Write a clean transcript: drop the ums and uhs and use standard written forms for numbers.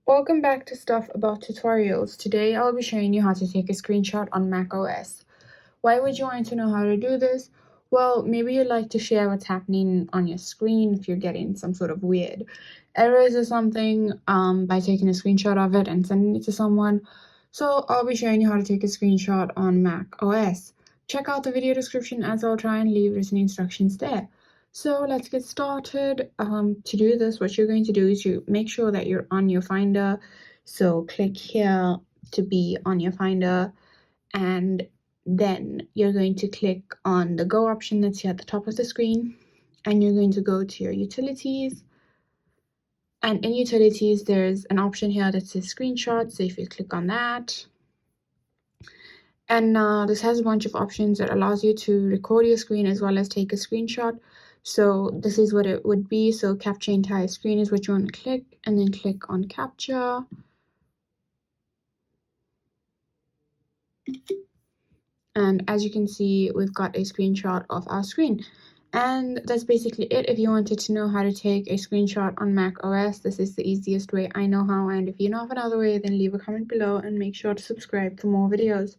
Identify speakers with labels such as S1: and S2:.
S1: Welcome back to Stuff About Tutorials. Today I'll be showing you how to take a screenshot on macOS. Why would you want to know how to do this? Well, maybe you'd like to share what's happening on your screen if you're getting some sort of weird errors or something by taking a screenshot of it and sending it to someone. So I'll be showing you how to take a screenshot on macOS. Check out the video description as I'll try and leave written instructions there. So let's get started. To do this, what you're going to do is you make sure that you're on your Finder. So click here to be on your Finder, and then you're going to click on the Go option that's here at the top of the screen, and you're going to go to your Utilities. And in Utilities, there's an option here that says Screenshot. So if you click on that, and this has a bunch of options that allows you to record your screen as well as take a screenshot. So this is what it would be. So capture entire screen is what you want to click, and then click on capture. And as you can see, we've got a screenshot of our screen. And that's basically it. If you wanted to know how to take a screenshot on macOS, this is the easiest way I know how. And if you know of another way, then leave a comment below and make sure to subscribe for more videos.